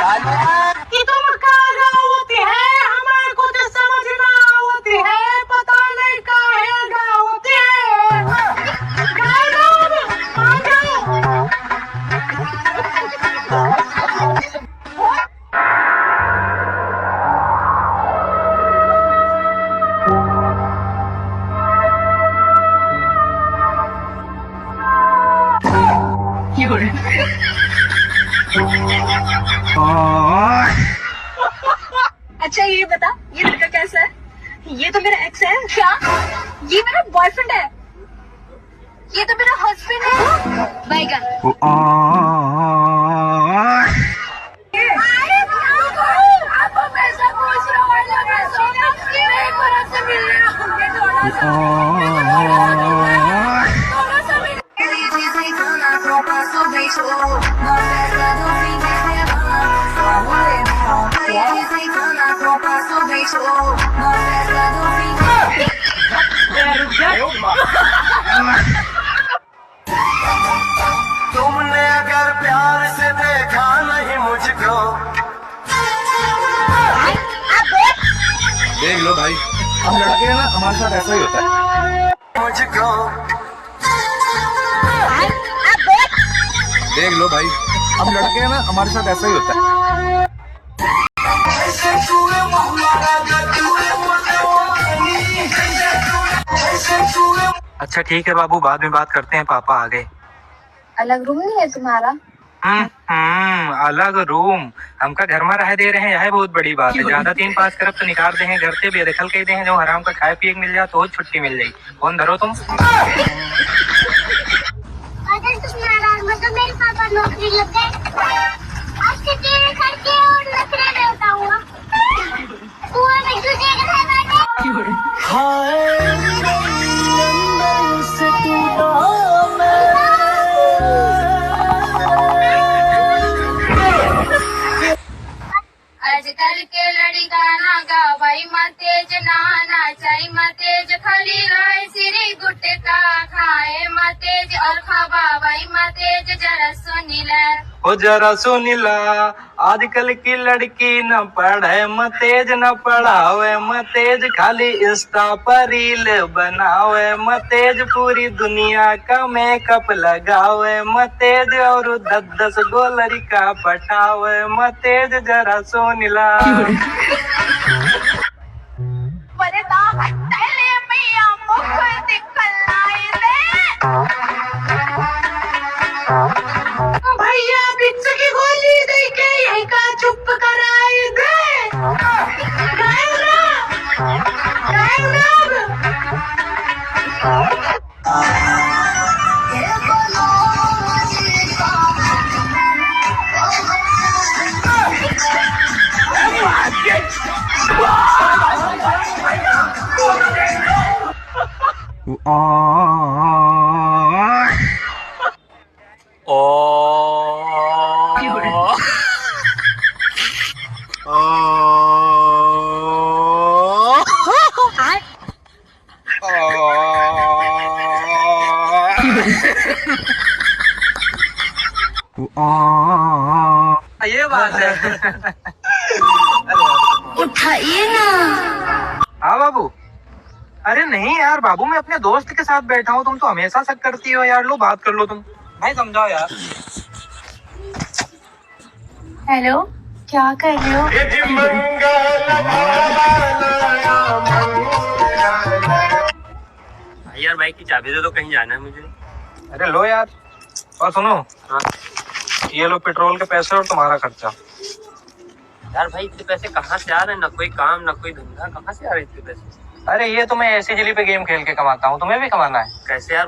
कि तुम कहाँ होती है, हमारे कुछ समझ ना होती है, पता नहीं काहे ना होती है। अच्छा ये बता, ये लड़का कैसा है? ये तो मेरा एक्स है। क्या? ये मेरा बॉयफ्रेंड है। ये तो मेरा हस्बैंड है। बैगन। तुमने अगर प्यार से देखा नहीं मुझको, देख लो भाई, हम लड़के हैं ना, हमारे साथ ऐसा ही होता है। मुझको देख लो भाई, हम लड़के हैं ना, हमारे साथ ऐसा ही होता है। अच्छा ठीक है बाबू, बाद में बात करते हैं, पापा आ गए। अलग रूम नहीं है तुम्हारा? अलग रूम हमका घर में रह दे रहे हैं, यह बहुत बड़ी बात है। ज्यादा 3-5 करब तो निकाल दे हैं घर से, बेदखल कह दे हैं, जो हराम का खाए पिए मिल जाए तो छुट्टी मिल जाएगी। फोन धरो तुम। अगर तुम नाराज मत तो मेरे पापा नौकरी लग गए, आपसे तेरे करके और नखरे में बताऊंगा। कुआं में तुझे घर बैठे। आजकल के लड़का ना गावाई मतेज नाना चाई मतेज खाली राय सिरी गुटका खाए मतेज और खवाई मतेज जरा सुनिला। ओ जरा सुनिला, आजकल की लड़की न पढ़े मतेज, न पढ़ावे मतेज, खाली इंस्टा पर रील बनावे मतेज, पूरी दुनिया का मेकअप लगावे मतेज, और 10-10 गो लड़का पटावे मतेज, जरा सुनिला। भैया पिज्जा की गोली दे के यही का चुप कराए दे। ये बात है। उठाइए ना। हाँ बाबू। अरे नहीं यार बाबू, मैं अपने दोस्त के साथ बैठा हूँ, तुम तो हमेशा शक करती हो यार। लो बात कर लो तुम, भाई समझाओ यार। हेलो, क्या कर रहे हो? यार बाइक की चाबी दे दो, कहीं जाना है मुझे। अरे लो यार। और सुनो, ये लो पेट्रोल के पैसे और तुम्हारा खर्चा। यार भाई इतने पैसे कहाँ से आ रहे हैं? ना कोई काम ना कोई धंधा, कहाँ से आ रहे हैं इतने पैसे? अरे ये तो मैं ऐसी जिली पे गेम खेल के कमाता हूँ, तुम्हें भी कमाना है। कैसे यार?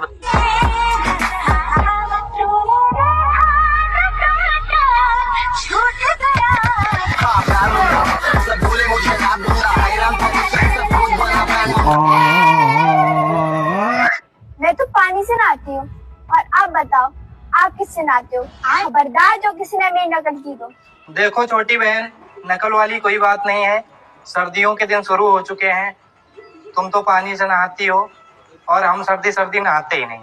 मैं तो पानी से नहाती हूँ, और आप बताओ आप किससे नहाते हो? खबरदार जो किसी ने मेरी नकल की तो। देखो छोटी बहन, नकल वाली कोई बात नहीं है। सर्दियों के दिन शुरू हो चुके हैं, तुम तो पानी से नहाती हो और हम सर्दी सर्दी नहाते ही नहीं।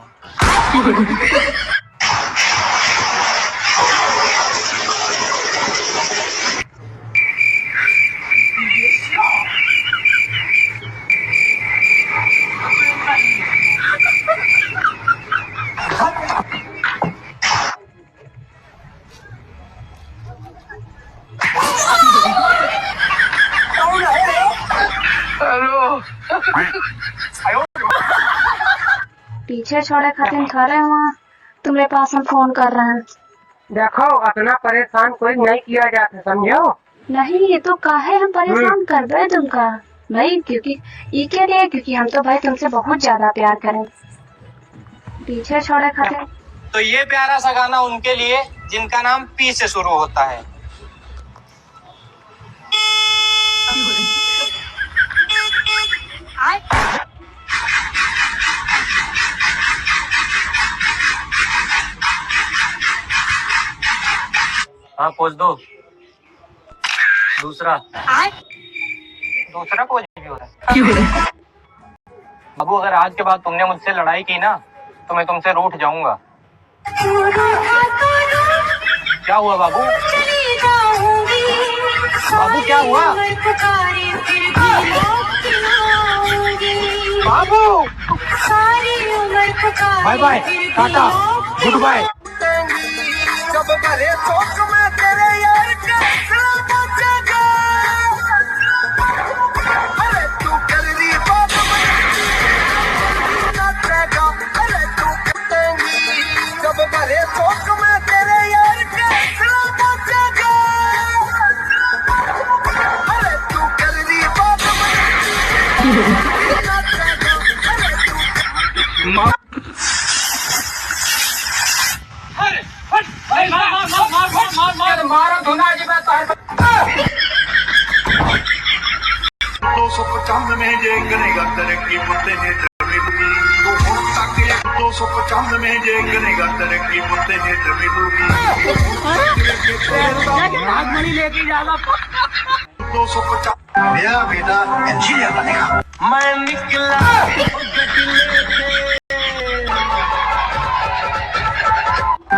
पीछे छोड़े खातिर खड़े हुआ तुम्हारे पास हम फोन कर रहे हैं। देखो इतना परेशान कोई नहीं किया जाता, समझो। नहीं ये तो काहे हम परेशान कर रहे तुमका भाई, क्योंकि ये के लिए, क्योंकि हम तो भाई तुमसे बहुत ज्यादा प्यार करें। पीछे छोड़े खातिर तो ये प्यारा सा गाना उनके लिए जिनका नाम पी से शुरू होता है। हाँ पोज दो। दूसरा पोज भी हो रहा है। बाबू अगर आज के बाद तुमने मुझसे लड़ाई की ना तो मैं तुमसे रूठ जाऊंगा। क्या हुआ बाबू? बाबू क्या हुआ? बाबू बाय बाय, टाटा, गुड बाय। जब भरे शौक में तेरे यार का असला पहुंचेगा। अरे तू कर रही बात नाचेगा। अरे तू करेंगी जब भरे शौक में तेरे यार का असला पहुंचेगा। अरे तू कर रही बात नाचेगा। दो सौ 95 में जे करेगा तरक्की मुद्दे ने मिलूगी तो हम तक 295 में जे करेगा तरक्की मुद्दे ने मिलूगी। 250 मेरा बेटा इंजीनियर बनेगा। मैं निकला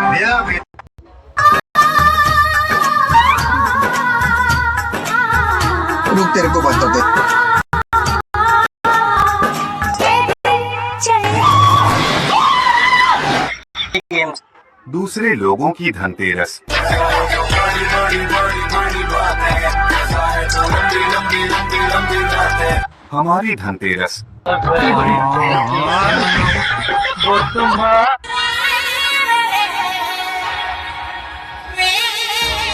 मेरा बेटा रुक तेरे को बताते। दूसरे लोगों की धनतेरस हमारी धनतेरस।